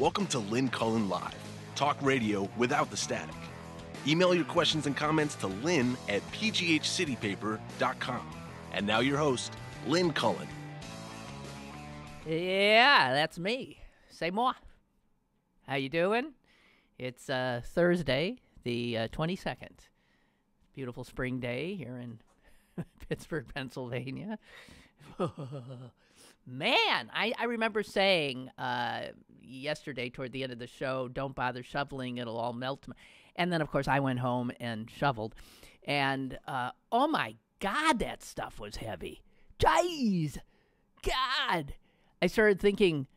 Welcome to Lynn Cullen Live, talk radio without the static. Email your questions and comments to lynn@pghcitypaper.com. And now your host, Lynn Cullen. Yeah, that's me. Say more. How you doing? It's Thursday, the 22nd. Beautiful spring day here in Pittsburgh, Pennsylvania. Man, I remember saying yesterday toward the end of the show, don't bother shoveling, it'll all melt. And then, of course, I went home and shoveled. And, oh, my God, that stuff was heavy. Jeez, God. I started thinking,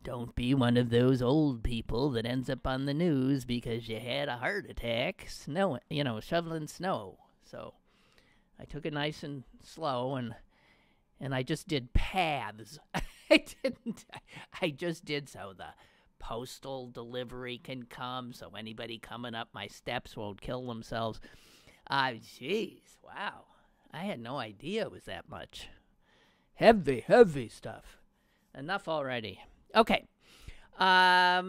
don't be one of those old people that ends up on the news because you had a heart attack, shoveling snow. So I took it nice and slow, and I just did paths. I just did so the postal delivery can come, so anybody coming up my steps won't kill themselves. Jeez, wow. I had no idea it was that much. Heavy stuff. Enough already. Okay. Oh,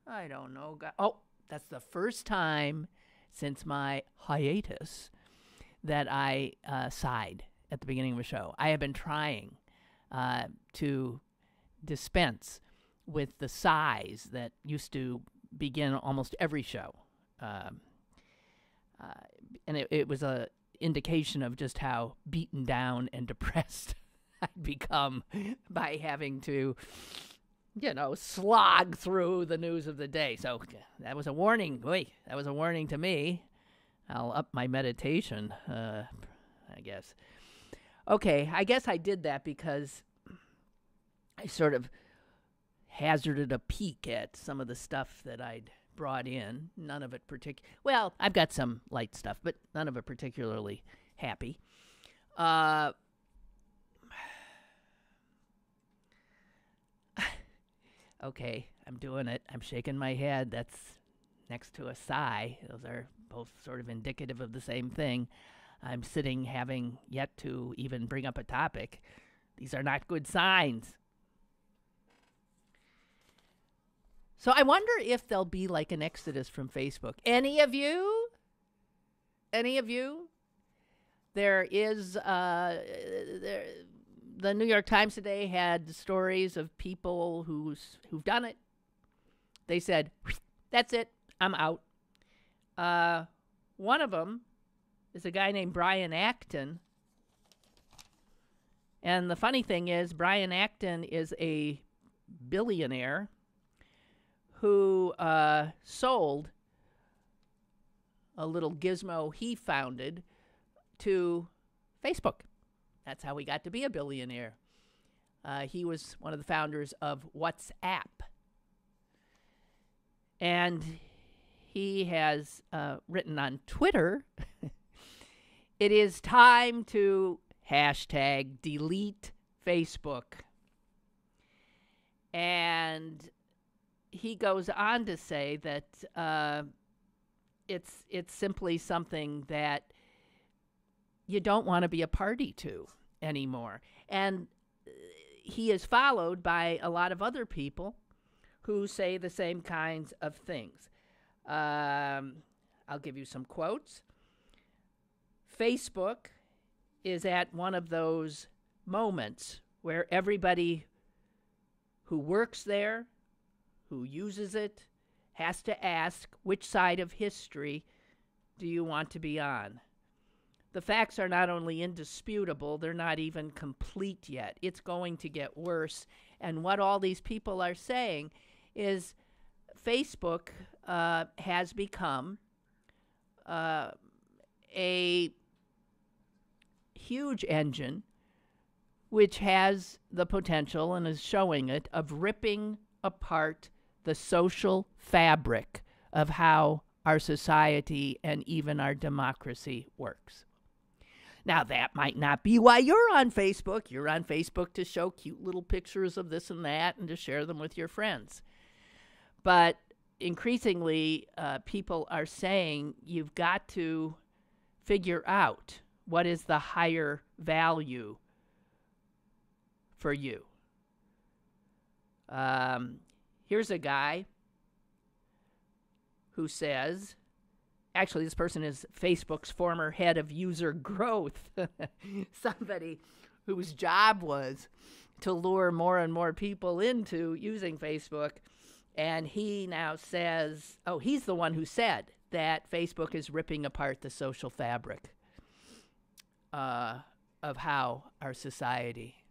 I don't know. Oh, that's the first time since my hiatus that I sighed at the beginning of a show. I have been trying to dispense with the sighs that used to begin almost every show. And it was a indication of just how beaten down and depressed I'd become by having to, slog through the news of the day. So that was a warning. That was a warning to me. I'll up my meditation, I guess. Okay, I guess I did that because I sort of hazarded a peek at some of the stuff that I'd brought in. None of it well, I've got some light stuff, but none of it particularly happy. Okay, I'm doing it. I'm shaking my head. That's next to a sigh. Those are both sort of indicative of the same thing. I'm sitting having yet to even bring up a topic. These are not good signs. So I wonder if there'll be like an exodus from Facebook. Any of you? There is, the New York Times today had stories of people who've done it. They said, that's it, I'm out. One of them is a guy named Brian Acton. And the funny thing is, Brian Acton is a billionaire who sold a little gizmo he founded to Facebook. That's how he got to be a billionaire. He was one of the founders of WhatsApp. And he has written on Twitter, it is time to #delete Facebook. And he goes on to say that it's simply something that you don't want to be a party to anymore. And he is followed by a lot of other people who say the same kinds of things. I'll give you some quotes. Facebook is at one of those moments where everybody who works there, who uses it, has to ask, which side of history do you want to be on? The facts are not only indisputable, they're not even complete yet. It's going to get worse. And what all these people are saying is Facebook has become a huge engine which has the potential, and is showing it, of ripping apart the social fabric of how our society and even our democracy works. Now, that might not be why you're on Facebook. You're on Facebook to show cute little pictures of this and that and to share them with your friends. But increasingly, people are saying you've got to figure out what is the higher value for you. Here's a guy who says, actually, this person is Facebook's former head of user growth, somebody whose job was to lure more and more people into using Facebook. And he now says, he's the one who said that Facebook is ripping apart the social fabric of how our society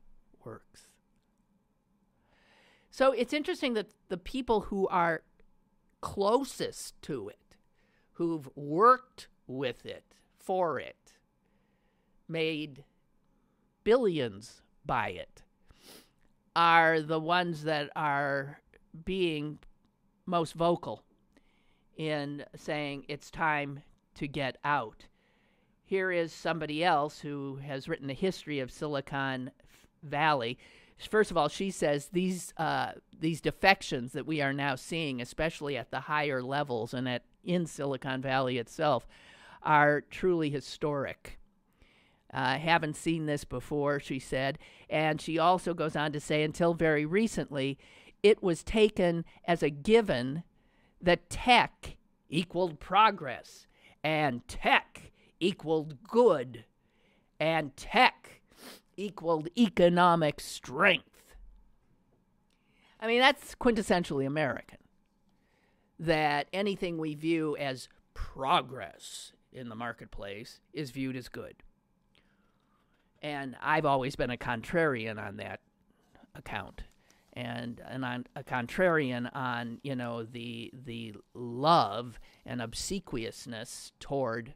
works. So it's interesting that the people who are closest to it, who've worked with it, for it, made billions by it, are the ones that are being most vocal in saying it's time to get out. Here is somebody else who has written a history of Silicon Valley. First of all, she says these defections that we are now seeing, especially at the higher levels and in Silicon Valley itself, are truly historic. Haven't seen this before, she said. And she also goes on to say, until very recently, it was taken as a given that tech equaled progress, and tech equaled good, and tech equaled economic strength. I mean, that's quintessentially American, that anything we view as progress in the marketplace is viewed as good. And I've always been a contrarian on that account. And I'm a contrarian on, the love and obsequiousness toward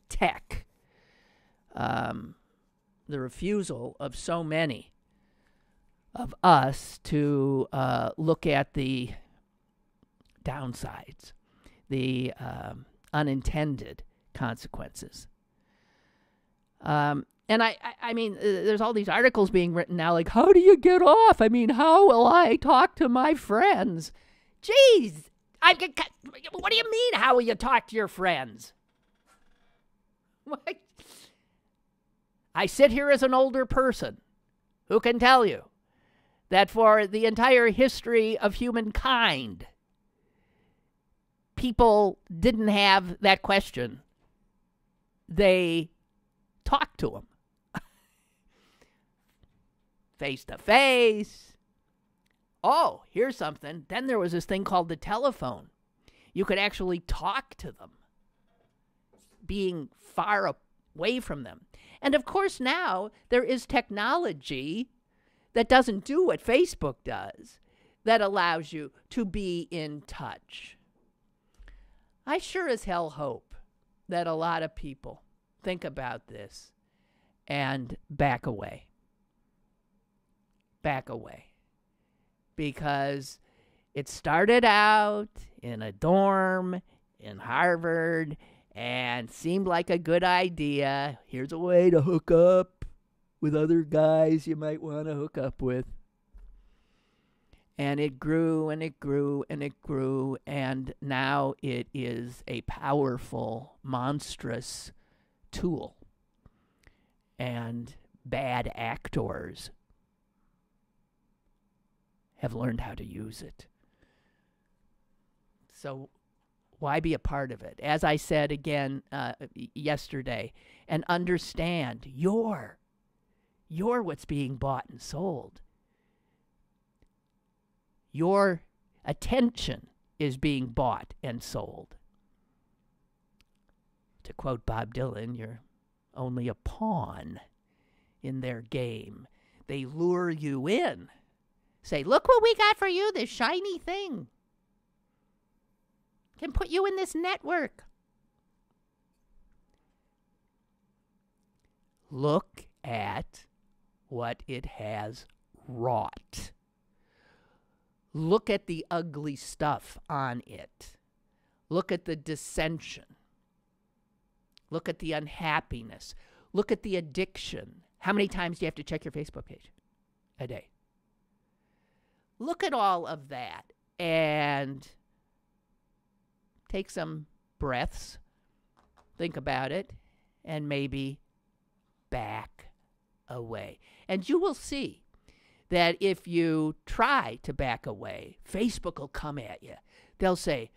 tech. The refusal of so many of us to look at the downsides, the unintended consequences. And I mean, there's all these articles being written now, like, how do you get off? I mean, how will I talk to my friends? Jeez, what do you mean, how will you talk to your friends? What? I sit here as an older person who can tell you that for the entire history of humankind, people didn't have that question. They talked to them. Face to face. Oh, here's something. Then there was this thing called the telephone. You could actually talk to them, being far away from them. And of course, now there is technology that doesn't do what Facebook does, that allows you to be in touch. I sure as hell hope that a lot of people think about this and back away. Back away. Because it started out in a dorm in Harvard and seemed like a good idea. Here's a way to hook up with other guys you might want to hook up with. And it grew and it grew and it grew, and now it is a powerful, monstrous tool. And bad actors have learned how to use it. So why be a part of it? As I said again yesterday, and understand you're what's being bought and sold. Your attention is being bought and sold. To quote Bob Dylan, you're only a pawn in their game. They lure you in. Say, look what we got for you, this shiny thing. Can put you in this network. Look at what it has wrought. Look at the ugly stuff on it. Look at the dissension. Look at the unhappiness. Look at the addiction. How many times do you have to check your Facebook page a day? Look at all of that and take some breaths, think about it, and maybe back away. And you will see that if you try to back away, Facebook will come at you. They'll say,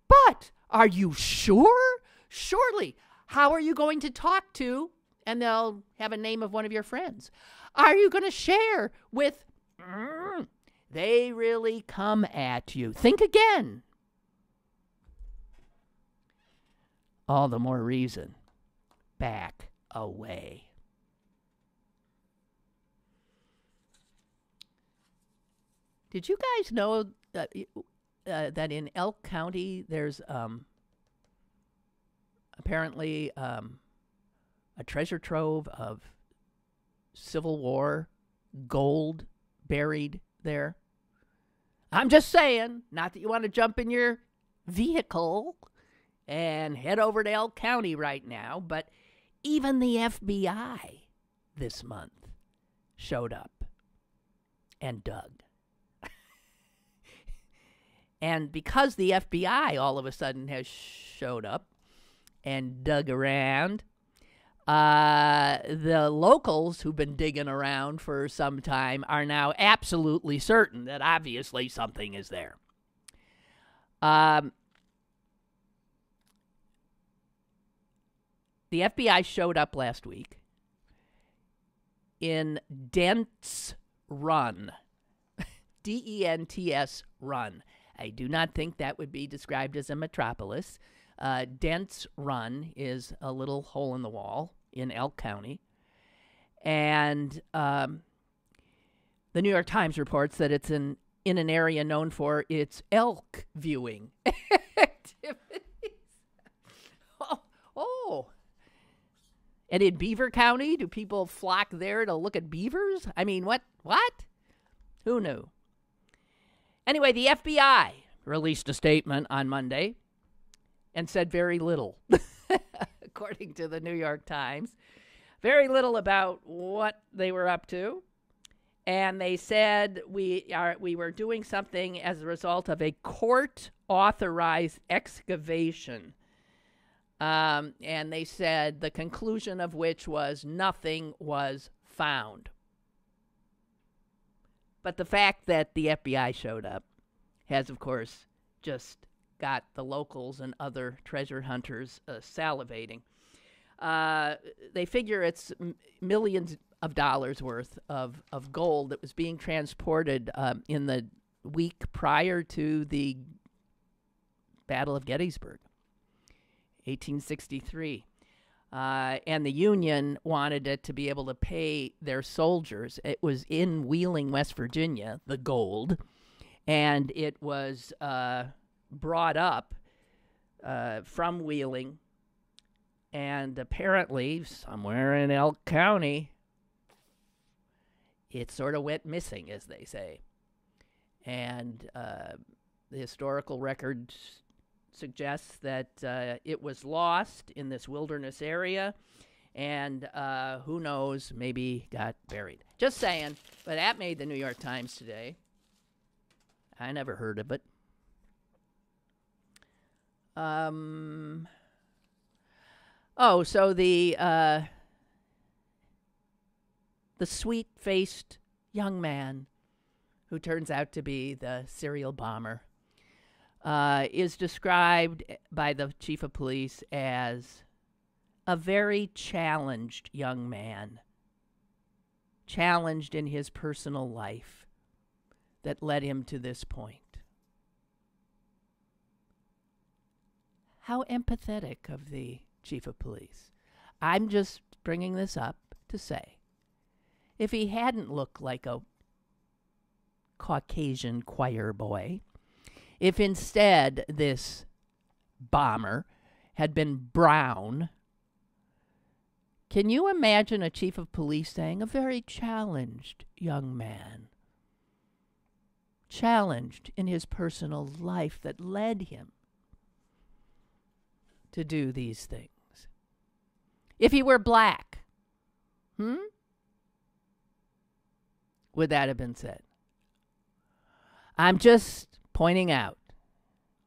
but are you sure? Surely, how are you going to talk to? And they'll have a name of one of your friends. Are you going to share with? They really come at you. Think again. All the more reason. Back away. Did you guys know that in Elk County there's apparently a treasure trove of Civil War gold buried there? I'm just saying, not that you want to jump in your vehicle and head over to Elk County right now, but even the FBI this month showed up and dug. And because the FBI all of a sudden has showed up and dug around, the locals who've been digging around for some time are now absolutely certain that obviously something is there. The FBI showed up last week in Dents Run, Dents Run. I do not think that would be described as a metropolis. Dents Run is a little hole in the wall in Elk County. And the New York Times reports that it's in an area known for its elk viewing activities. Oh. And in Beaver County, do people flock there to look at beavers? I mean, what? Who knew? Anyway, the FBI released a statement on Monday and said very little, according to the New York Times. Very little about what they were up to. And they said we were doing something as a result of a court-authorized excavation. And they said the conclusion of which was nothing was found. But the fact that the FBI showed up has, of course, just got the locals and other treasure hunters salivating. They figure it's millions of dollars worth of gold that was being transported in the week prior to the Battle of Gettysburg, 1863. And the Union wanted it to be able to pay their soldiers. It was in Wheeling, West Virginia, the gold, and it was brought up from Wheeling, and apparently somewhere in Elk County, it sort of went missing, as they say. And the historical record suggests that it was lost in this wilderness area, and who knows, maybe got buried. Just saying, but that made the New York Times today. I never heard of it. So the sweet-faced young man who turns out to be the serial bomber is described by the chief of police as a very challenged young man, challenged in his personal life that led him to this point. How empathetic of the chief of police. I'm just bringing this up to say, if he hadn't looked like a Caucasian choir boy, if instead this bomber had been brown, can you imagine a chief of police saying, a very challenged young man, challenged in his personal life that led him to do these things? If he were black, would that have been said? I'm just pointing out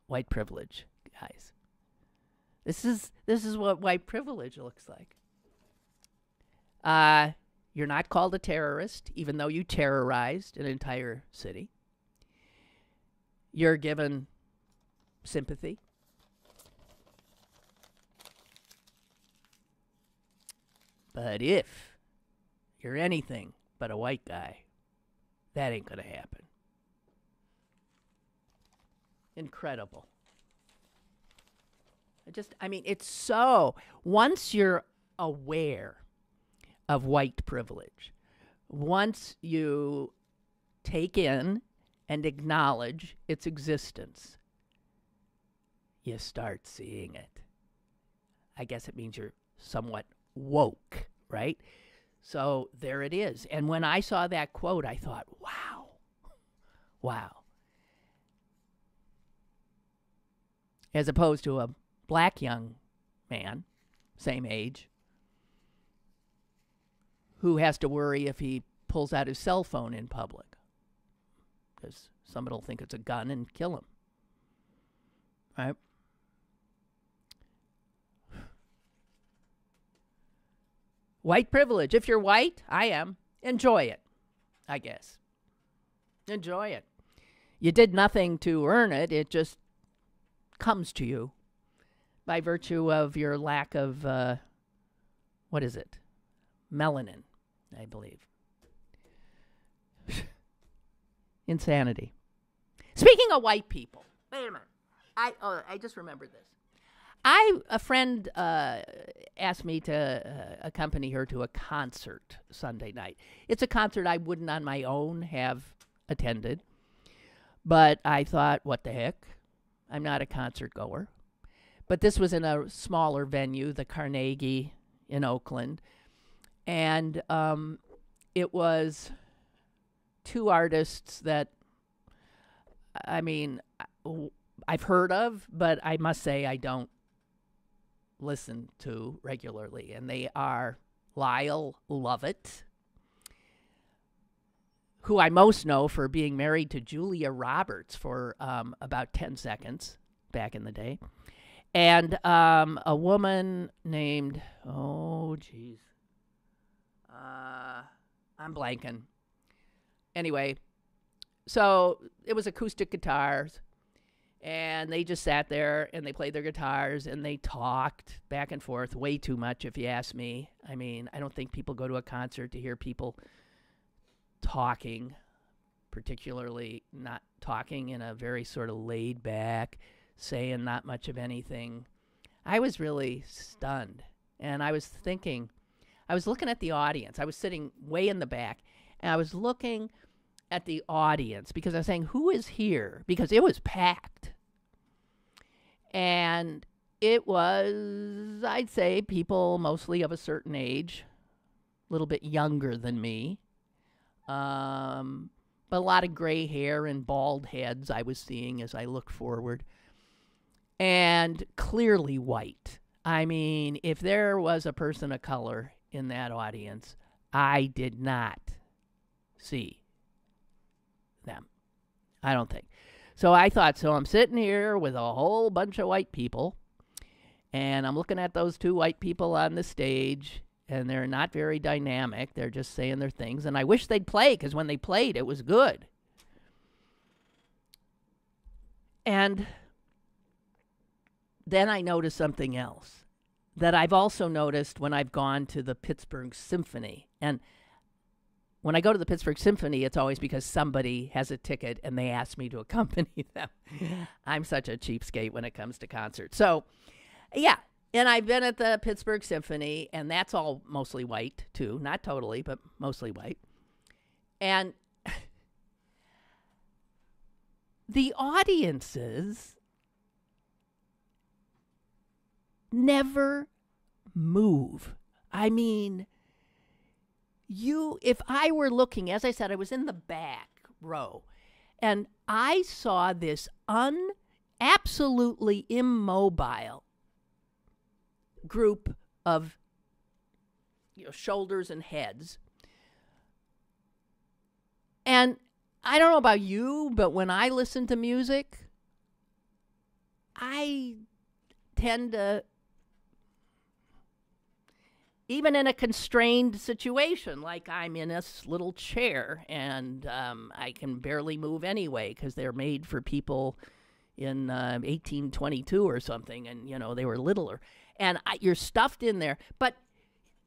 white privilege, guys. This is what white privilege looks like. You're not called a terrorist, even though you terrorized an entire city. You're given sympathy. But if you're anything but a white guy, that ain't going to happen. Incredible. It's so, once you're aware of white privilege, once you take in and acknowledge its existence, you start seeing it. I guess it means you're somewhat woke, right? So there it is. And when I saw that quote, I thought, wow. As opposed to a black young man, same age, who has to worry if he pulls out his cell phone in public, because somebody will think it's a gun and kill him. Right? White privilege. If you're white, I am. Enjoy it, I guess. Enjoy it. You did nothing to earn it. It just comes to you by virtue of your lack of, melanin, I believe. Insanity. Speaking of white people, wait a minute. I just remembered this. A friend asked me to accompany her to a concert Sunday night. It's a concert I wouldn't on my own have attended, but I thought, what the heck? I'm not a concert goer. But this was in a smaller venue, the Carnegie in Oakland, and it was two artists that, I've heard of, but I must say I don't listen to regularly, and they are Lyle Lovett, who I most know for being married to Julia Roberts for about 10 seconds back in the day, and a woman named, I'm blanking. Anyway, so it was acoustic guitars, and they just sat there and they played their guitars and they talked back and forth way too much, if you ask me. I don't think people go to a concert to hear people talking, particularly not talking in a very sort of laid back, saying not much of anything. I was really stunned. And I was looking at the audience. I was sitting way in the back, and I was looking at the audience because I was saying, who is here? Because it was packed. And it was, I'd say, people mostly of a certain age, a little bit younger than me. But a lot of gray hair and bald heads I was seeing as I looked forward. And clearly white. If there was a person of color in that audience, I did not see them. I don't think. So I thought, I'm sitting here with a whole bunch of white people, and I'm looking at those two white people on the stage, and they're not very dynamic. They're just saying their things, and I wish they'd play, because when they played, it was good. And then I noticed something else that I've also noticed when I've gone to the Pittsburgh Symphony. And when I go to the Pittsburgh Symphony, it's always because somebody has a ticket and they ask me to accompany them. I'm such a cheapskate when it comes to concerts. So, yeah. And I've been at the Pittsburgh Symphony, and that's all mostly white, too. Not totally, but mostly white. And the audiences never move. If I were looking, as I said, I was in the back row, and I saw this absolutely immobile group of shoulders and heads. And I don't know about you, but when I listen to music, I tend to even in a constrained situation, like I'm in this little chair and I can barely move anyway because they're made for people in 1822 or something, and, they were littler. And you're stuffed in there. But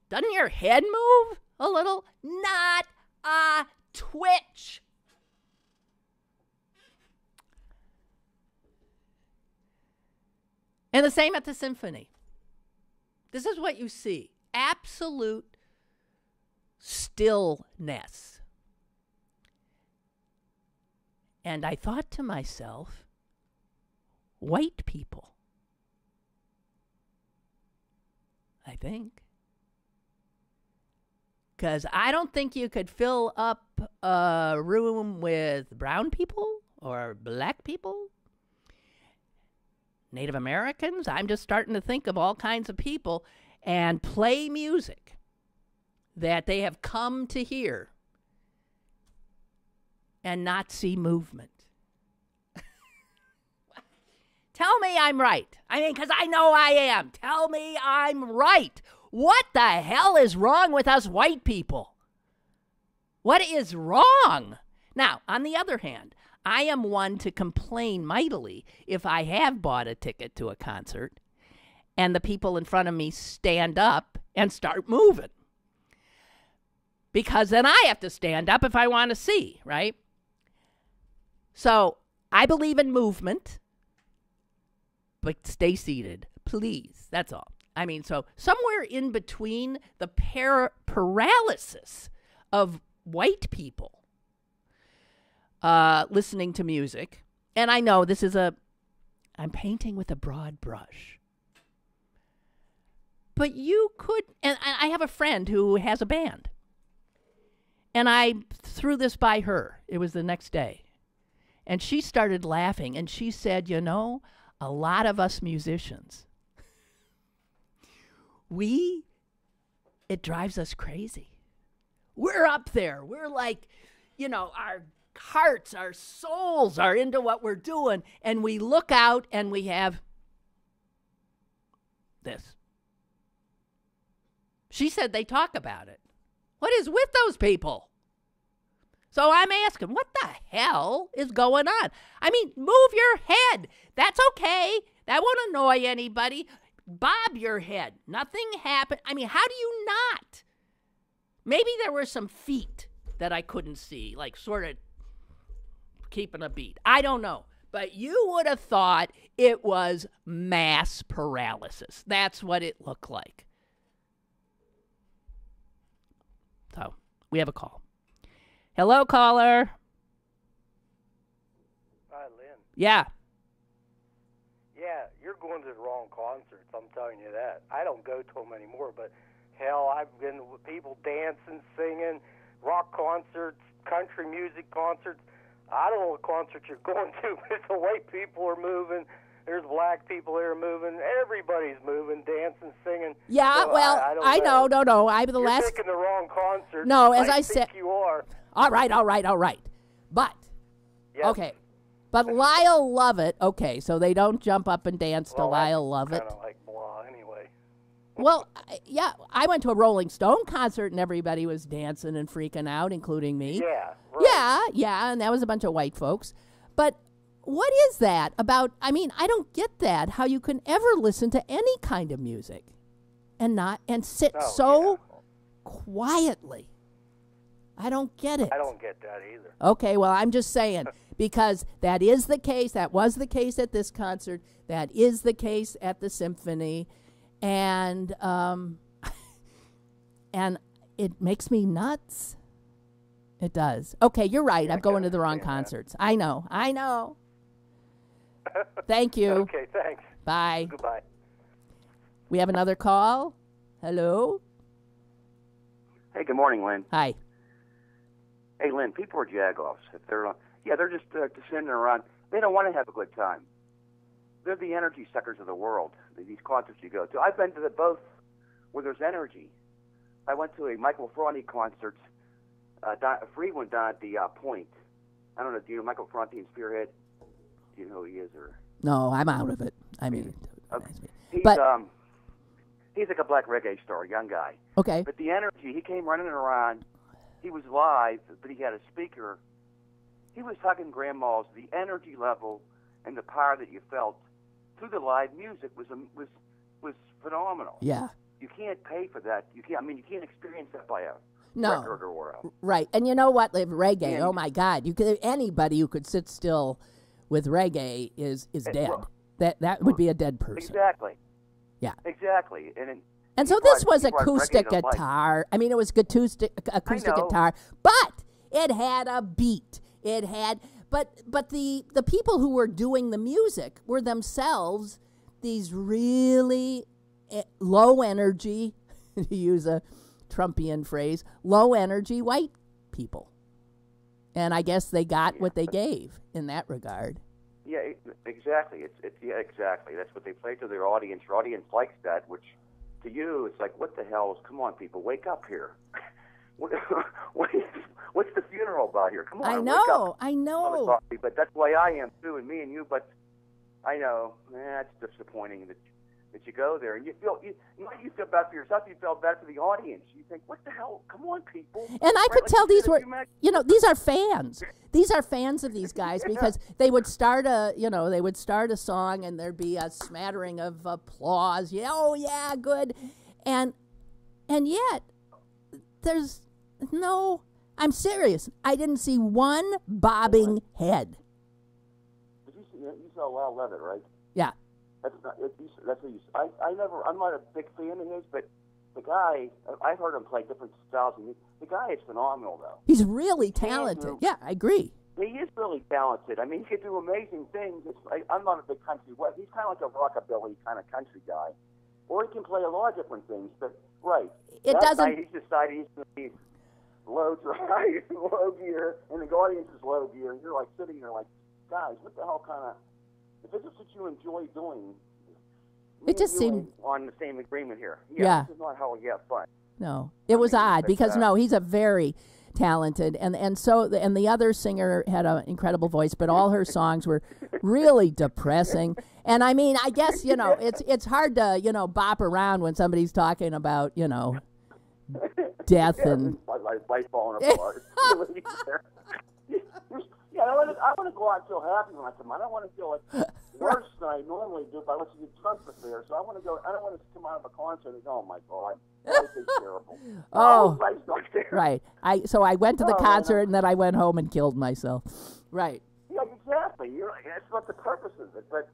doesn't your head move a little? Not a twitch. And the same at the symphony. This is what you see. Absolute stillness. And I thought to myself, white people, I think. Because I don't think you could fill up a room with brown people or black people, Native Americans. I'm just starting to think of all kinds of people and play music that they have come to hear and not see movement. Tell me I'm right. I mean, because I know I am. Tell me I'm right. What the hell is wrong with us white people? What is wrong? Now, on the other hand, I am one to complain mightily if I have bought a ticket to a concert and the people in front of me stand up and start moving. Because then I have to stand up if I want to see, right? So I believe in movement, but stay seated, please. That's all. I mean, so somewhere in between the paralysis of white people listening to music, and I know this is I'm painting with a broad brush. But you could, and I have a friend who has a band. And I threw this by her. It was the next day. And she started laughing, and she said, a lot of us musicians, it drives us crazy. We're up there. We're like, our hearts, our souls are into what we're doing, and we look out and we have this. She said they talk about it. What is with those people? So I'm asking, what the hell is going on? I mean, move your head. That's okay. That won't annoy anybody. Bob your head. Nothing happened. I mean, how do you not? Maybe there were some feet that I couldn't see, like sort of keeping a beat. I don't know. But you would have thought it was mass paralysis. That's what it looked like. So, we have a call. Hello, caller. Hi, Lynn. Yeah. Yeah, you're going to the wrong concerts, I'm telling you that. I don't go to them anymore, but hell, I've been with people dancing, singing, rock concerts, country music concerts. I don't know what concerts you're going to, but the white people are moving. There's black people there moving. Everybody's moving, dancing, singing. Yeah, so well, I know. No. You're picking the wrong concert. No, as I said. You are. All right. But, Yes. Okay. But Lyle Lovett, okay, so they don't jump up and dance to Lyle Lovett. Kind of like blah, anyway. Well, yeah, I went to a Rolling Stone concert and everybody was dancing and freaking out, including me. Yeah, right. Yeah, and that was a bunch of white folks. But what is that about? I mean, I don't get that, how you can ever listen to any kind of music and sit quietly. I don't get it. I don't get that either. Okay, well, I'm just saying, because that is the case. That was the case at this concert. That is the case at the symphony. And and it makes me nuts. It does. Okay, you're right. I'm going to the wrong concerts. I know. Thank you. Okay, thanks. Bye. Goodbye. We have another call. Hello? Hey, good morning, Lynn. Hi. Hey, Lynn, people are jagoffs. If they're just descending around. They don't want to have a good time. They're the energy suckers of the world. These concerts you go to. I've been to both where there's energy. I went to a Michael Franti concert, a free one down at the Point. I don't know. Do you know Michael Franti and Spearhead? Do you know who he is? Or No, I'm out of it. I mean, okay. He's, but He's like a black reggae star, a young guy. Okay. But the energy, he came running around. He was live, but he had a speaker. He was hugging grandmas. The energy level and the power that you felt through the live music was phenomenal. Yeah. You can't pay for that. You can't. I mean, you can't experience that by a No. record or a. Right. And you know what? Like reggae. Yeah. Oh my God! Anybody who could sit still with reggae is dead. Well, that would be a dead person. Exactly. Yeah. Exactly. And so this was acoustic guitar. I mean, it was acoustic guitar, but it had a beat. It had, but the people who were doing the music were themselves these really low energy, to use a Trumpian phrase, low energy white people. And I guess they got what they gave in that regard. Yeah, exactly. It's exactly. That's what they play to their audience. Your audience likes that, which to you, it's like, what the hell? Come on, people, wake up here. What's the funeral about here? Come on, I know. But that's the way I am too, and me and you. But I know, it's disappointing that you go there and you feel bad for yourself. You feel bad for the audience. You think, what the hell? Come on, people. And I could tell these were, these are fans. These are fans of these guys because they would start a song and there'd be a smattering of applause. Yeah, oh yeah, good. And yet there's no, I'm serious. I didn't see one bobbing head. You saw Lyle Levitt, right? Yeah. I'm not a big fan of his, but the guy, I've heard him play different styles. And the guy is phenomenal, though. He's really talented. Yeah, I agree. He is really talented. I mean, he can do amazing things. I'm not a big country. He's kind of like a rockabilly kind of country guy, or he can play a lot of different things. But he's decided he's going to be low gear, and the audience is low gear, and you're like sitting there like, guys, what the hell kind of? If this is what you enjoy doing, it just seemed on the same agreement here. Yeah. This is not how we have fun. No, it was odd because he's a very talented and the other singer had an incredible voice, but all her songs were really depressing. And I mean, I guess it's hard to bop around when somebody's talking about death and life falling apart. Yeah, I want to go out and feel happy when I come out. I don't want to feel like worse than I normally do by listening to Trump there. So I want to go. I don't want to come out of a concert and go, "Oh my God, life is terrible." Oh, life's not there. Right. So I went to the concert and then I went home and killed myself. Right. Yeah, exactly. That's not the purpose of it. But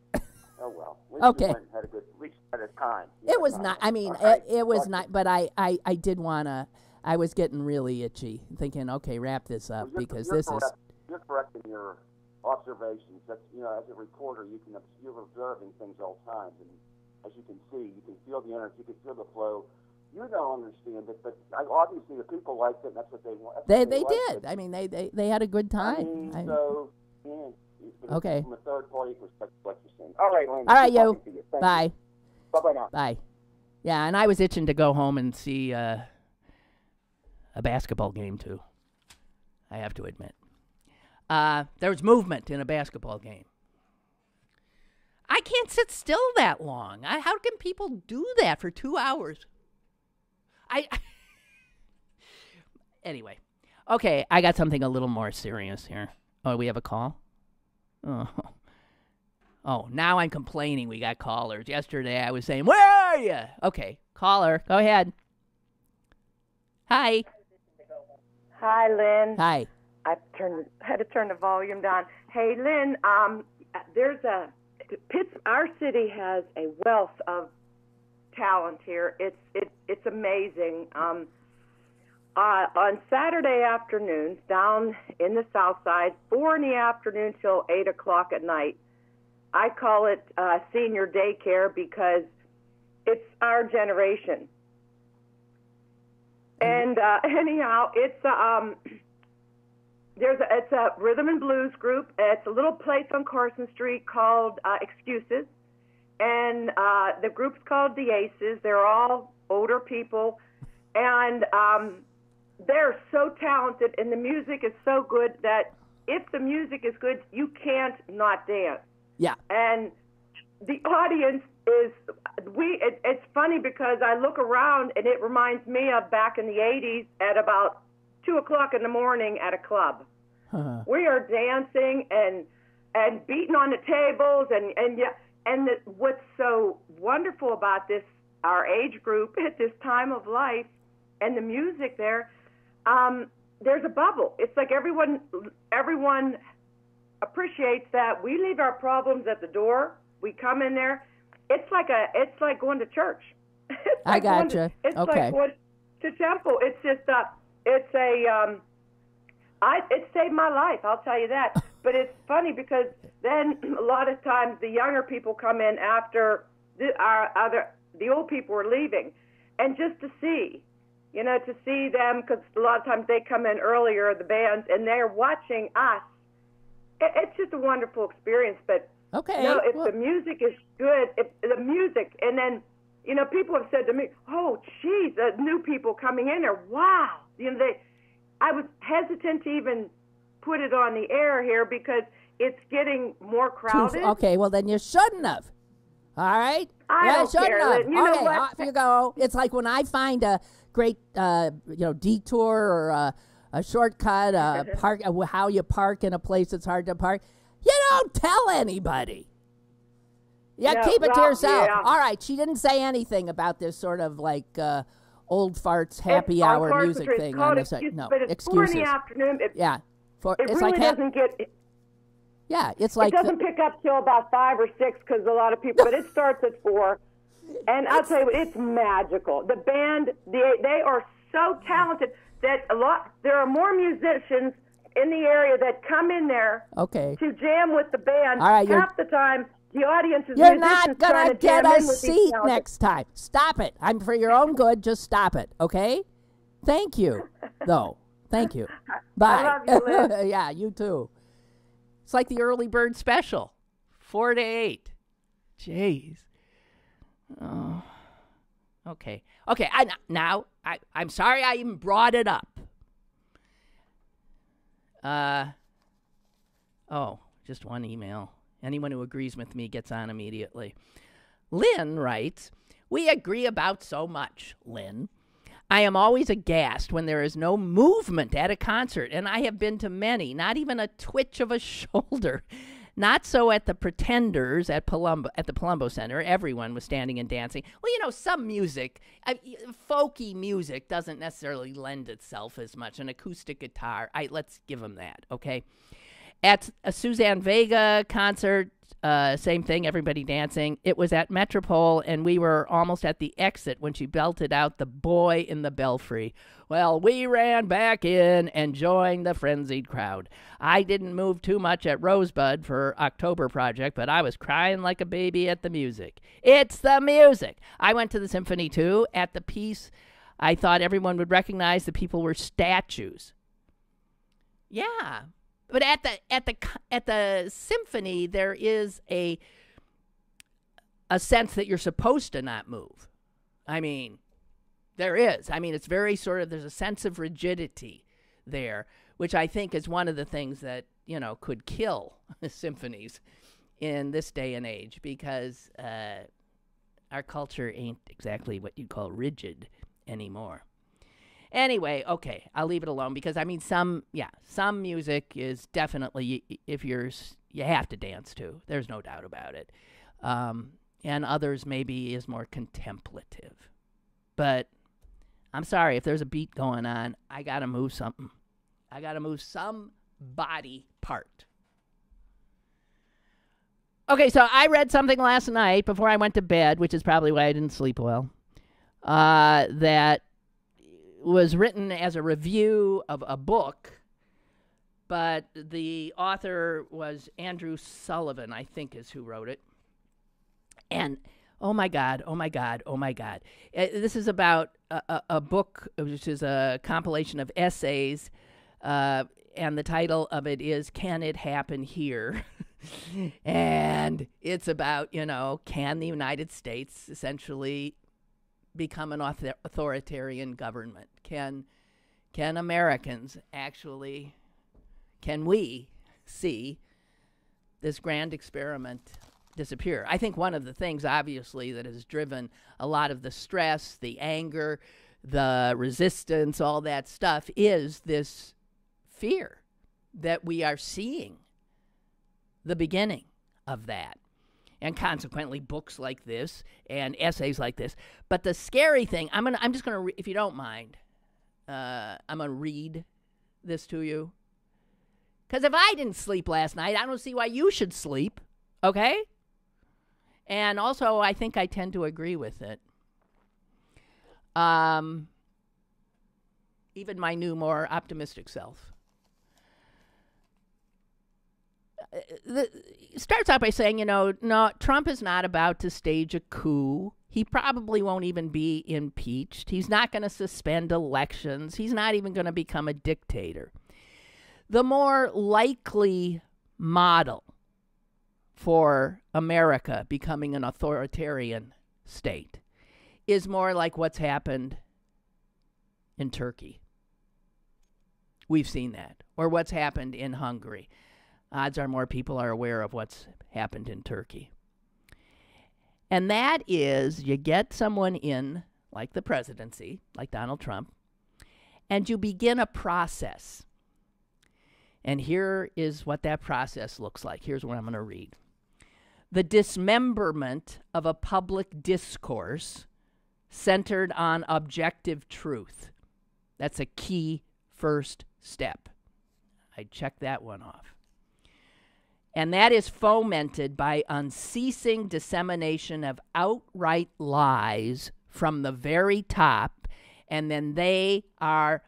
oh well. Okay. At least had a time. It was not. I mean, it was not. But I did want to. I was getting really itchy, thinking, okay, wrap this up because this is. You're correct in your observations. That's as a reporter, you're observing things all the time, and as you can see, you can feel the energy, you can feel the flow. You don't understand it, but obviously the people liked it. And that's what they want. They did. I mean, they had a good time. Okay. From a third party perspective, what you're saying. All right, Lynn. All right, you. Bye. Bye now. Bye. Yeah, and I was itching to go home and see a basketball game too. I have to admit. There was movement in a basketball game. I can't sit still that long. How can people do that for 2 hours? Anyway. Okay, I got something a little more serious here. Oh, we have a call? Oh, now I'm complaining we got callers. Yesterday I was saying, where are you? Okay, caller, go ahead. Hi. Hi, Lynn. Hi. I had to turn the volume down. Hey, Lynn, our city has a wealth of talent here. It's amazing. On Saturday afternoons, down in the South Side, 4 in the afternoon till 8 o'clock at night, I call it senior daycare because it's our generation. And anyhow, it's a rhythm and blues group. It's a little place on Carson Street called Excuses, and the group's called the Aces. They're all older people, and they're so talented, and the music is so good that if the music is good, you can't not dance. Yeah. And the audience is it's funny because I look around and it reminds me of back in the 80s at about 2:00 in the morning at a club. We are dancing and beating on the tables what's so wonderful about this, our age group at this time of life and the music there, there's a bubble. It's like everyone appreciates that we leave our problems at the door. We come in there. It's like going to church. I gotcha. It's okay. like going to temple. It's just it saved my life. I'll tell you that. But it's funny because then a lot of times the younger people come in after the old people are leaving, and just to see them, because a lot of times they come in earlier, the bands, and they're watching us. It's just a wonderful experience. But okay, if the music is good, and then people have said to me, "Oh, geez, new people coming in there, wow!" I was hesitant to even put it on the air here because it's getting more crowded. Okay, well then you shouldn't have. All right? I don't care. You know what? Off you go. It's like when I find a great detour or a shortcut, park, how you park in a place that's hard to park. You don't tell anybody. Keep it to yourself. Yeah. All right, she didn't say anything about this sort of like old farts happy hour music thing on the side. No, but it's excuses. 4 in the afternoon. It it's really like doesn't get. Yeah, it's like it doesn't pick up till about 5 or 6 because a lot of people. But it starts at 4, and I'll tell you, it's magical. The band, they are so talented that there are more musicians in the area that come in there to jam with the band. All right, half the time. The audience is You're not going to get a seat seat next time. Stop it. I'm for your own good. Just stop it, okay? Thank you, though. Thank you. Bye. I love you, Liz. Yeah, you too. It's like the early bird special, 4 to 8. Jeez. Oh. Okay. I'm sorry I even brought it up. Just one email. Anyone who agrees with me gets on immediately. Lynn writes, "We agree about so much, Lynn. I am always aghast when there is no movement at a concert, and I have been to many, not even a twitch of a shoulder. Not so at the Pretenders at the Palumbo Center. Everyone was standing and dancing. Well, some music, folky music doesn't necessarily lend itself as much. An acoustic guitar, let's give them that, okay? At a Suzanne Vega concert, same thing, everybody dancing. It was at Metropole, and we were almost at the exit when she belted out The Boy in the Belfry. Well, we ran back in and joined the frenzied crowd. I didn't move too much at Rosebud for October Project, but I was crying like a baby at the music. It's the music. I went to the symphony, too. At the piece, I thought everyone would recognize the people were statues. Yeah. But at the symphony, there is a sense that you're supposed to not move. There is. It's very sort of, there's a sense of rigidity there, which I think is one of the things that, could kill symphonies in this day and age, because our culture ain't exactly what you'd call rigid anymore. Anyway, okay, I'll leave it alone because some music is definitely, you have to dance to. There's no doubt about it. And others maybe is more contemplative. But I'm sorry, if there's a beat going on, I got to move something. I got to move some body part. Okay, so I read something last night before I went to bed, which is probably why I didn't sleep well, that was written as a review of a book, but the author was Andrew Sullivan, I think is who wrote it. And oh my God. This is about a book, which is a compilation of essays, and the title of it is Can It Happen Here? And it's about, can the United States essentially become an authoritarian government? Can Americans actually, can we see this grand experiment disappear. I think one of the things, obviously, that has driven a lot of the stress, the anger, the resistance, all that stuff, is this fear that we are seeing the beginning of that. And consequently, books like this and essays like this. But the scary thing, I'm just going to, if you don't mind, I'm going to read this to you. Because if I didn't sleep last night, I don't see why you should sleep. Okay? And also, I think I tend to agree with it. Even my new, more optimistic self. Starts out by saying, no, Trump is not about to stage a coup. He probably won't even be impeached. He's not going to suspend elections. He's not even going to become a dictator. The more likely model for America becoming an authoritarian state is more like what's happened in Turkey. We've seen that. Or what's happened in Hungary. Odds are more people are aware of what's happened in Turkey. And that is, you get someone in, like the presidency, like Donald Trump, and you begin a process. And here is what that process looks like. Here's what I'm going to read. The dismemberment of a public discourse centered on objective truth. That's a key first step. I check that one off. And that is fomented by unceasing dissemination of outright lies from the very top, and then they are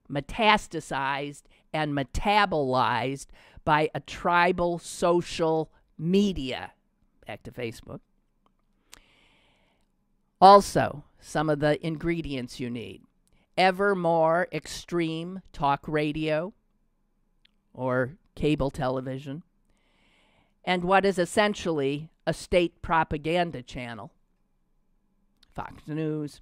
metastasized and metabolized by a tribal social media. Back to Facebook. Also, some of the ingredients you need. Ever more extreme talk radio or cable television, and what is essentially a state propaganda channel, Fox News.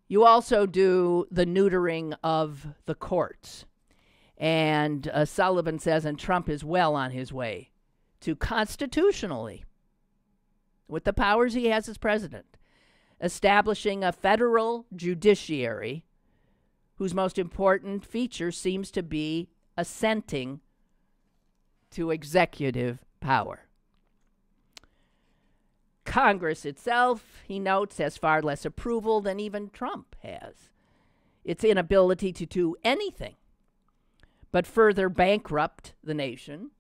You also do the neutering of the courts. And Sullivan says, and Trump is well on his way to constitutionally, with the powers he has as president, establishing a federal judiciary whose most important feature seems to be assenting to executive power. Congress itself, he notes, has far less approval than even Trump has. Its inability to do anything but further bankrupt the nation,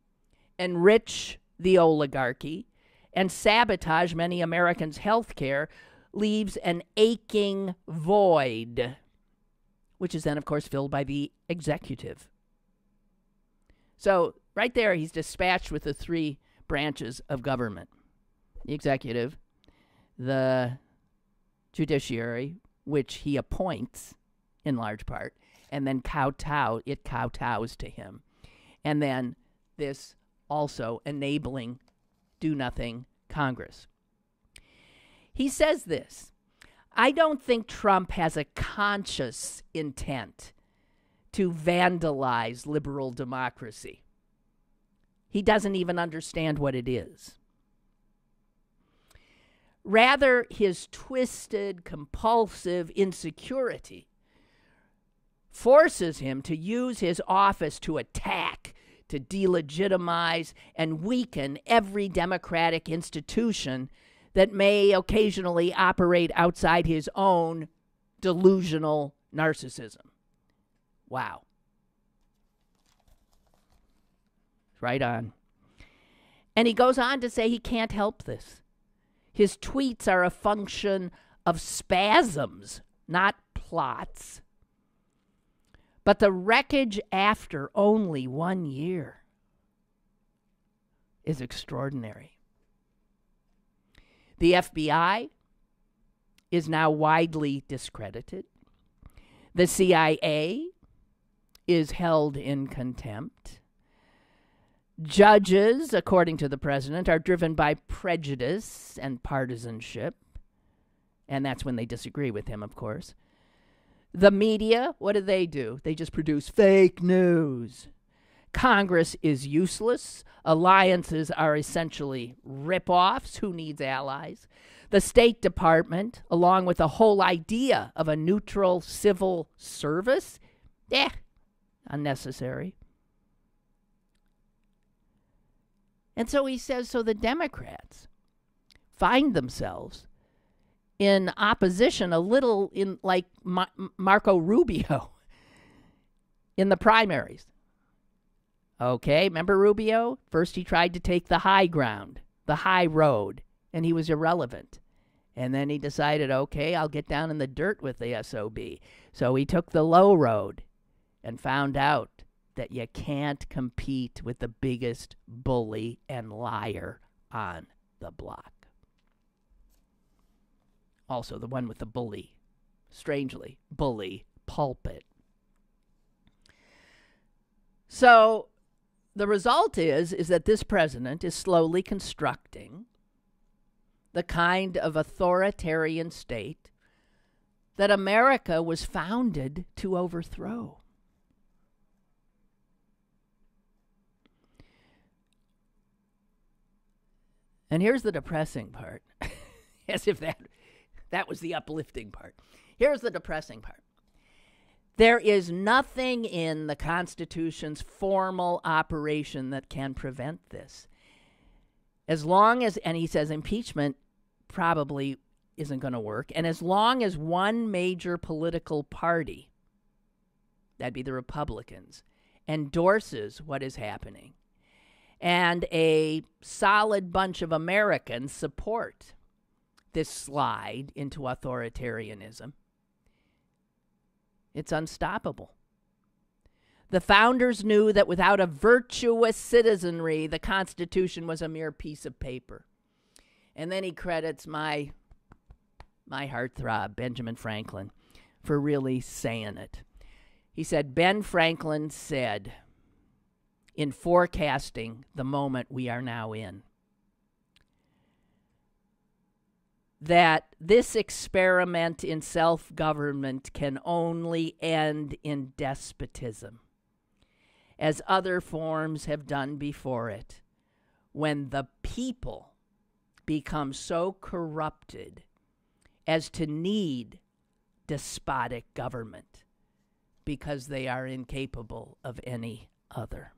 enrich the oligarchy, and sabotage many Americans' health care leaves an aching void, which is then, of course, filled by the executive. So right there, he's dispatched with the three branches of government. The executive, the judiciary, which he appoints in large part, and then it kowtows to him. And then this also enabling do-nothing Congress. He says this, I don't think Trump has a conscious intent to vandalize liberal democracy. He doesn't even understand what it is. Rather, his twisted, compulsive insecurity forces him to use his office to attack, to delegitimize, and weaken every democratic institution that may occasionally operate outside his own delusional narcissism. Wow. Right on. And he goes on to say he can't help this. His tweets are a function of spasms, not plots. But the wreckage after only 1 year is extraordinary. The FBI is now widely discredited. The CIA is held in contempt. Judges, according to the president, are driven by prejudice and partisanship. And that's when they disagree with him, of course. The media, what do? They just produce fake news. Congress is useless. Alliances are essentially rip-offs. Who needs allies? The State Department, along with the whole idea of a neutral civil service, unnecessary. And so he says, so the Democrats find themselves in opposition a little in like Marco Rubio in the primaries. Okay, remember Rubio? First he tried to take the high ground, the high road, and he was irrelevant. And then he decided, okay, I'll get down in the dirt with the SOB. So he took the low road and found out that you can't compete with the biggest bully and liar on the block. Also, the one with the bully, strangely, bully pulpit. So the result is that this president is slowly constructing the kind of authoritarian state that America was founded to overthrow. And here's the depressing part, as if that was the uplifting part. Here's the depressing part. There is nothing in the Constitution's formal operation that can prevent this. As long as, and he says impeachment probably isn't going to work, and as long as one major political party, that'd be the Republicans, endorses what is happening, and a solid bunch of Americans support this slide into authoritarianism, it's unstoppable. The founders knew that without a virtuous citizenry, the Constitution was a mere piece of paper. And then he credits my heartthrob, Benjamin Franklin, for really saying it. He said, Ben Franklin said, in forecasting the moment we are now in, that this experiment in self-government can only end in despotism, as other forms have done before it, when the people become so corrupted as to need despotic government because they are incapable of any other.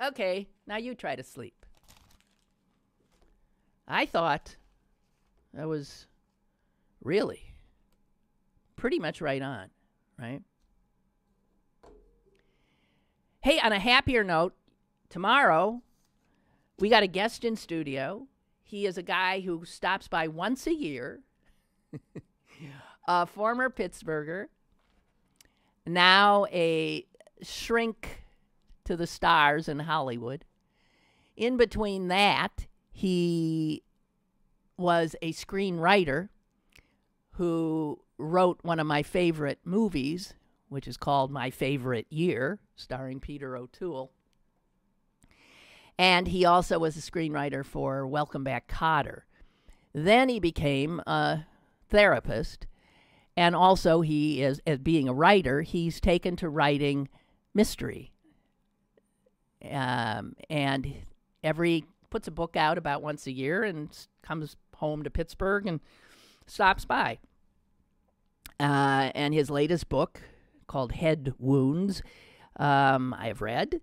Okay, now you try to sleep. I thought that was really pretty much right on, right? Hey, on a happier note, tomorrow we got a guest in studio. He is a guy who stops by once a year, a former Pittsburgher, now a shrink to the stars in Hollywood. In between that, he was a screenwriter who wrote one of my favorite movies, which is called My Favorite Year, starring Peter O'Toole. And he also was a screenwriter for Welcome Back, Kotter. Then he became a therapist, and also he is, as being a writer, he's taken to writing mystery. And puts a book out about once a year and comes home to Pittsburgh and stops by. And his latest book, called Head Wounds, I have read.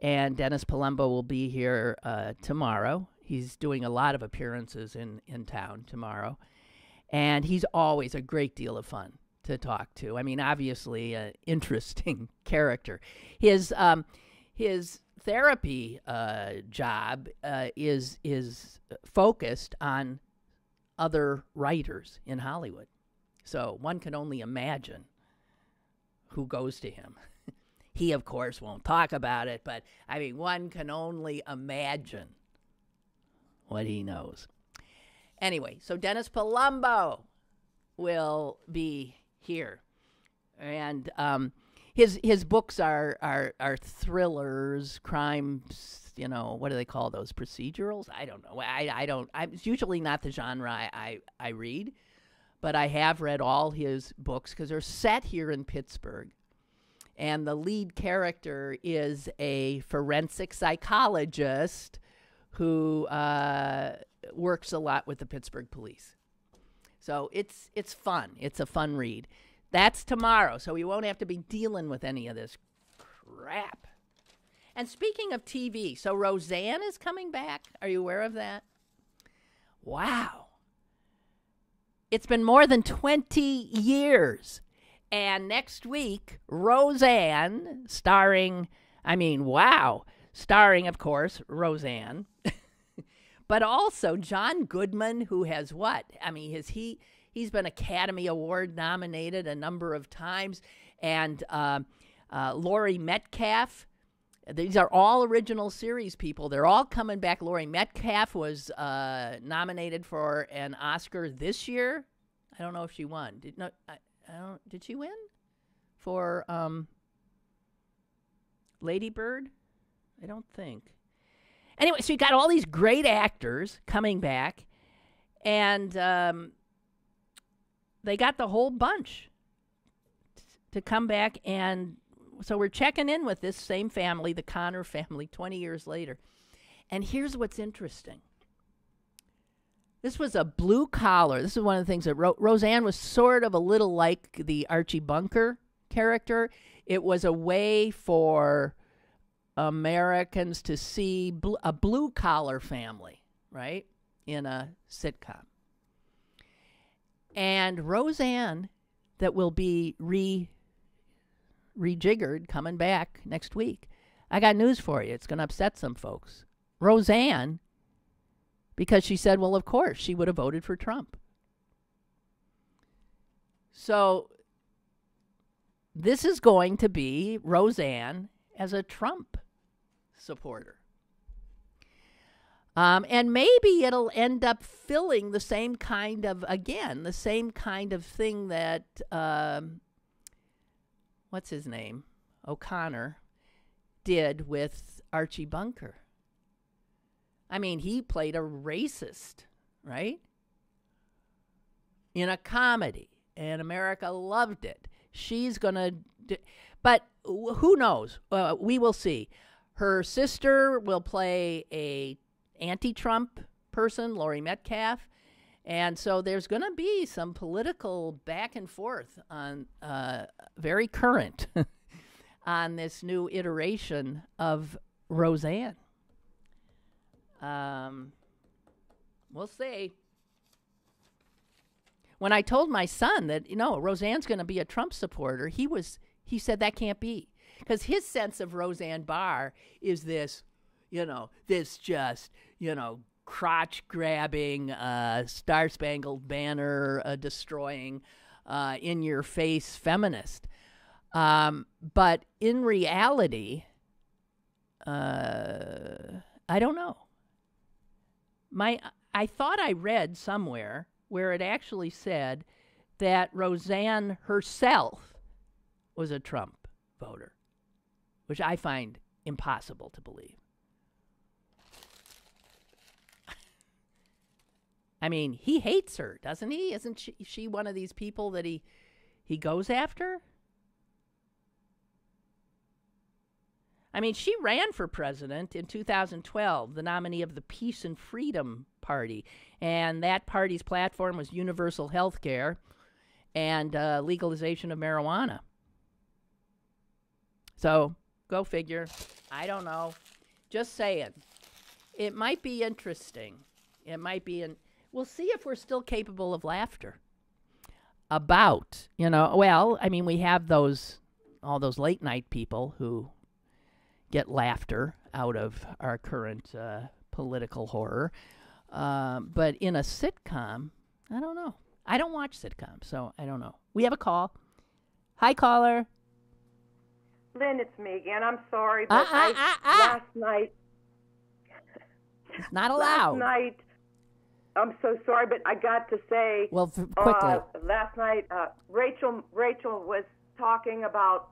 And Dennis Palumbo will be here tomorrow. He's doing a lot of appearances in town tomorrow. And he's always a great deal of fun to talk to. I mean, obviously, an interesting character. His therapy job is focused on other writers in Hollywood. So one can only imagine who goes to him. He, of course, won't talk about it, but, I mean, one can only imagine what he knows. Anyway, so Dennis Palumbo will be here. And his books are thrillers, crimes, what do they call those, procedurals? I don't know. It's usually not the genre I read, but I have read all his books because they're set here in Pittsburgh. And the lead character is a forensic psychologist who works a lot with the Pittsburgh police. So it's fun. It's a fun read. That's tomorrow, so we won't have to be dealing with any of this crap. And speaking of TV, so Roseanne is coming back. Are you aware of that? Wow. It's been more than 20 years. And next week, Roseanne, starring, of course, Roseanne, but also John Goodman, who has what? He's been Academy Award nominated a number of times, and Laurie Metcalf. These are all original series people. They're all coming back. Laurie Metcalf was nominated for an Oscar this year. I don't know if she won. Did she win for Lady Bird? I don't think. Anyway, so you got all these great actors coming back, and they got the whole bunch to come back. And so we're checking in with this same family, the Connor family, 20 years later. And here's what's interesting. This was a blue collar. This is one of the things that Roseanne was sort of a little like the Archie Bunker character. It was a way for Americans to see a blue collar family, right, in a sitcom. And Roseanne, that will be rejiggered, coming back next week. I got news for you. It's going to upset some folks. Roseanne, because she said, well, of course, she would have voted for Trump. So this is going to be Roseanne as a Trump supporter. And maybe it'll end up filling the same kind of thing that, what's his name? O'Connor did with Archie Bunker. He played a racist, right? In a comedy, and America loved it. She's going to, but who knows? We will see. Her sister will play a anti-Trump person, Laurie Metcalf, and so there's going to be some political back and forth on very current on this new iteration of Roseanne. We'll see. When I told my son that, Roseanne's going to be a Trump supporter, he said that can't be. Because his sense of Roseanne Barr is this, crotch-grabbing, Star-Spangled Banner destroying, in-your-face feminist. But in reality, I don't know. I thought I read somewhere where it actually said that Roseanne herself was a Trump voter, which I find impossible to believe. He hates her, doesn't he? Isn't she one of these people that he goes after? She ran for president in 2012, the nominee of the Peace and Freedom Party. And that party's platform was universal health care and legalization of marijuana. So, go figure. I don't know. Just saying. It might be interesting. It might be we'll see if we're still capable of laughter. About, we have all those late night people who get laughter out of our current political horror. But in a sitcom, I don't know. I don't watch sitcoms, so I don't know. We have a call. Hi, caller. Lynn, it's me again. I'm sorry, but last night... It's not allowed. Last night, I'm so sorry, but I got to say... Well, quickly. Last night, Rachel was talking about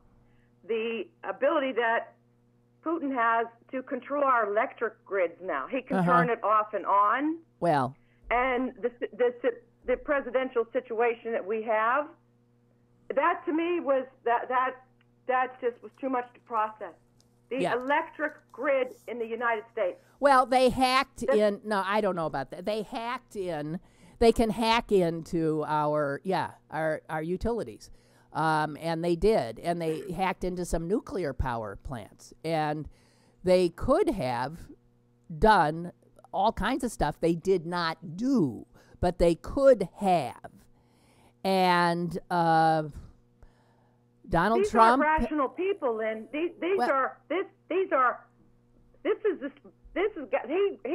the ability that Putin has to control our electric grids now. He can turn it off and on. Well. And the presidential situation that we have, that to me was that that just was too much to process. The electric grid in the United States. Well, they hacked in. No, I don't know about that. They hacked in. They can hack into our utilities, and they did, and they hacked into some nuclear power plants, and they could have done all kinds of stuff they did not do, but they could have. And Donald these Trump. These aren't rational people, and he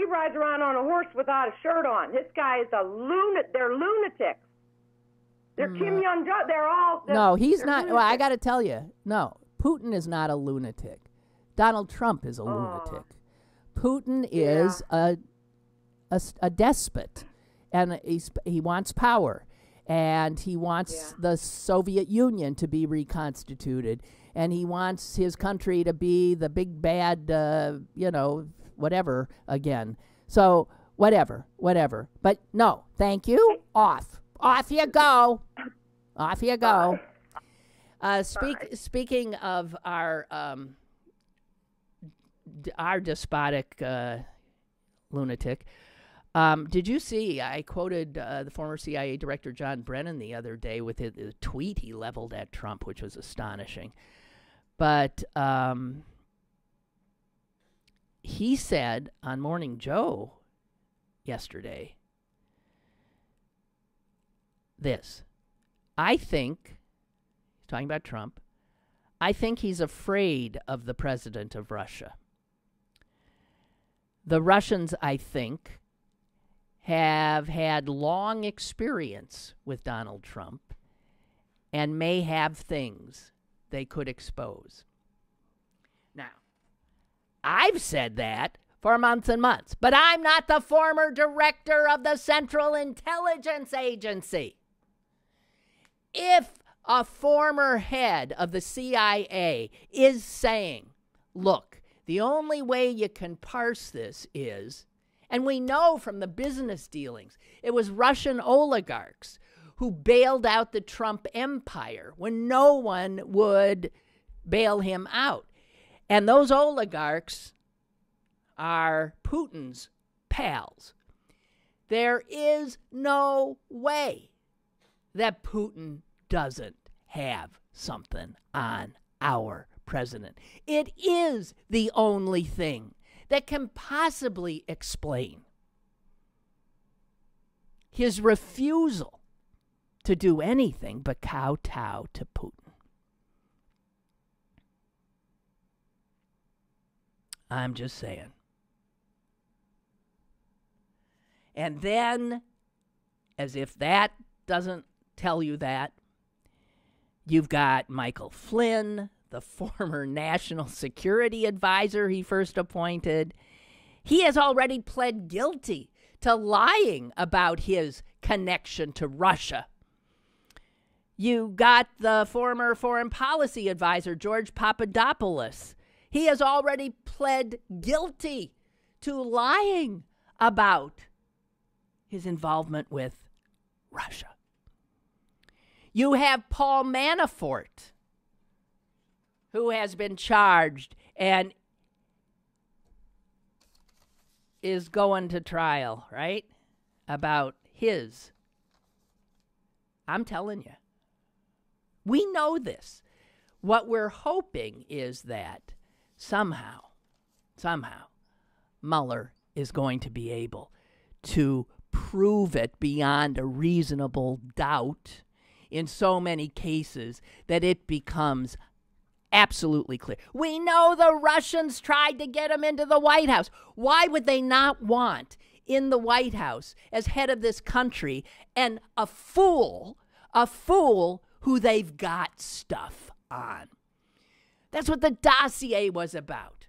rides around on a horse without a shirt on. This guy is a lunatic. They're lunatics. They're Kim Jong-un. No, he's not. Lunatics. Well, I got to tell you, no, Putin is not a lunatic. Donald Trump is a lunatic. Putin is a despot, and he wants power, and he wants the Soviet Union to be reconstituted, and he wants his country to be the big bad, whatever again. So whatever. But no, thank you. Off you go. Off you go. Speaking of our despotic lunatic, did you see? I quoted the former CIA Director John Brennan the other day with a tweet he leveled at Trump, which was astonishing. But he said on Morning Joe yesterday this. I think, he's talking about Trump, I think he's afraid of the president of Russia. The Russians, I think, have had long experience with Donald Trump and may have things they could expose. Now, I've said that for months and months, but I'm not the former director of the Central Intelligence Agency. If a former head of the CIA is saying, look, the only way you can parse this is, and we know from the business dealings, it was Russian oligarchs who bailed out the Trump empire when no one would bail him out. And those oligarchs are Putin's pals. There is no way that Putin doesn't have something on our president. It is the only thing that can possibly explain his refusal to do anything but kowtow to Putin. I'm just saying. And then, as if that doesn't tell you that, you've got Michael Flynn, the former national security advisor he first appointed. He has already pled guilty to lying about his connection to Russia. You got the former foreign policy advisor, George Papadopoulos. He has already pled guilty to lying about his involvement with Russia. You have Paul Manafort, who has been charged and is going to trial, right? About his. I'm telling you. We know this. What we're hoping is that somehow, Mueller is going to be able to prove it beyond a reasonable doubt in so many cases that it becomes absolutely clear. We know the Russians tried to get him into the White House. Why would they not want in the White House as head of this country and a fool who they've got stuff on? That's what the dossier was about.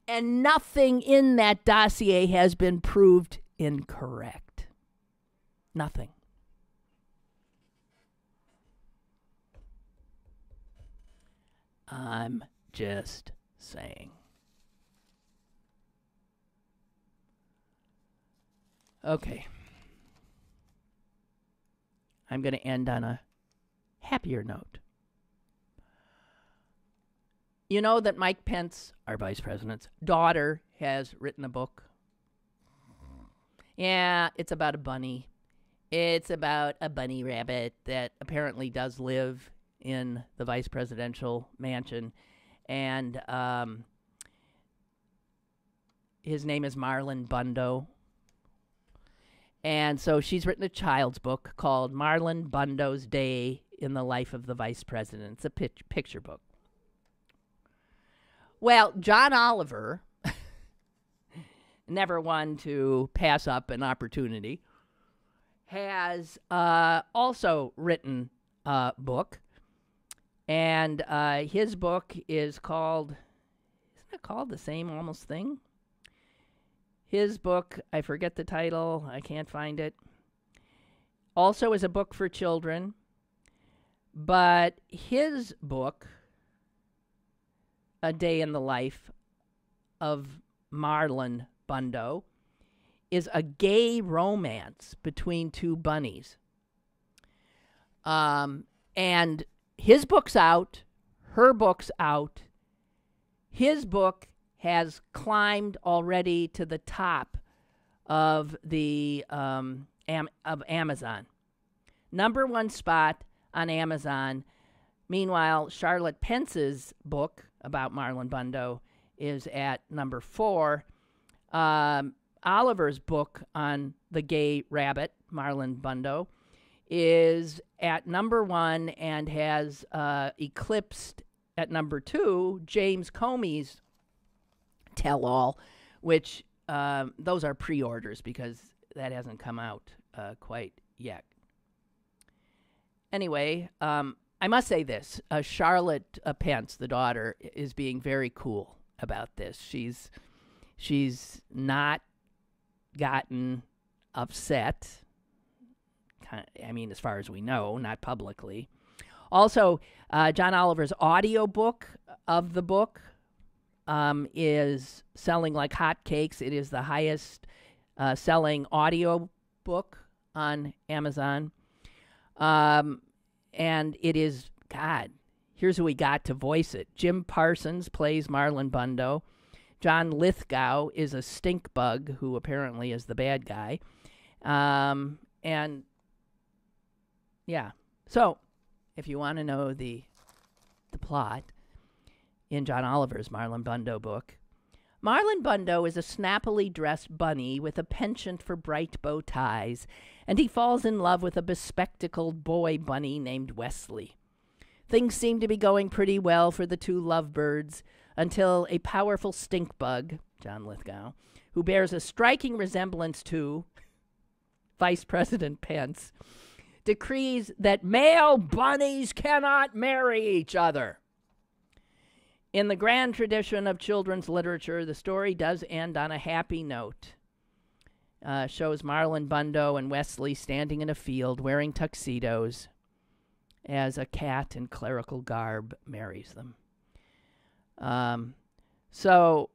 And nothing in that dossier has been proved incorrect. Nothing. I'm just saying. Okay. I'm going to end on a happier note. You know that Mike Pence, our vice president's daughter, has written a book? Yeah, it's about a bunny. It's about a bunny rabbit that apparently does live in the vice presidential mansion. And his name is Marlon Bundo. And so she's written a child's book called Marlon Bundo's Day in the Life of the Vice President. It's a picture book. Well, John Oliver, never one to pass up an opportunity, has also written a book. And his book is called, isn't it called the same almost thing? His book, I forget the title, I can't find it, also is a book for children. But his book, A Day in the Life of Marlon Bundo, is a gay romance between two bunnies. And his book's out, her book's out. His book has climbed already to the top of the of Amazon. Number one spot on Amazon. Meanwhile, Charlotte Pence's book about Marlon Bundo is at number 4. Oliver's book on the gay rabbit, Marlon Bundo, is at number 1 and has eclipsed at number 2 James Comey's Tell-All, which those are pre-orders because that hasn't come out quite yet. Anyway, I must say this. Charlotte Pence, the daughter, is being very cool about this. She's not gotten upset. I mean, as far as we know, not publicly. Also, John Oliver's audiobook of the book is selling like hotcakes. It is the highest selling audio book on Amazon. And it is, God, here's who we got to voice it. Jim Parsons plays Marlon Bundo. John Lithgow is a stink bug who apparently is the bad guy. And yeah, so if you want to know the plot in John Oliver's Marlon Bundo book, Marlon Bundo is a snappily dressed bunny with a penchant for bright bow ties, and he falls in love with a bespectacled boy bunny named Wesley. Things seem to be going pretty well for the two lovebirds until a powerful stink bug, John Lithgow, who bears a striking resemblance to Vice President Pence, decrees that male bunnies cannot marry each other. In the grand tradition of children's literature, the story does end on a happy note. Shows Marlon Bundo and Wesley standing in a field wearing tuxedos as a cat in clerical garb marries them. So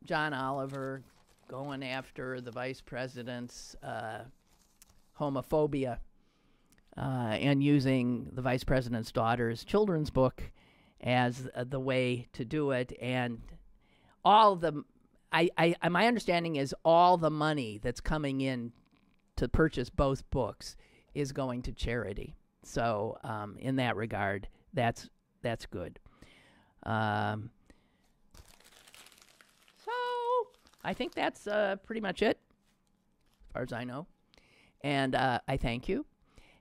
John Oliver going after the vice president's homophobia and using the vice president's daughter's children's book as the way to do it. And all the my understanding is all the money that's coming in to purchase both books is going to charity. So in that regard, that's good. So I think that's pretty much it, as far as I know. And I thank you.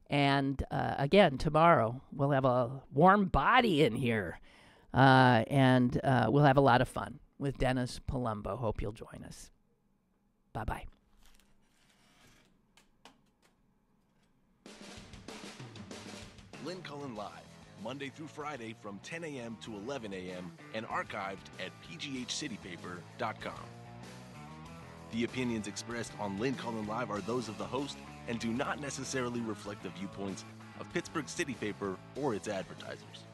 And again, tomorrow we'll have a warm body in here. And we'll have a lot of fun with Dennis Palumbo. Hope you'll join us. Bye-bye. Lynn Cullen Live, Monday through Friday from 10 a.m. to 11 a.m. and archived at pghcitypaper.com. The opinions expressed on Lynn Cullen Live are those of the host and do not necessarily reflect the viewpoints of Pittsburgh City Paper or its advertisers.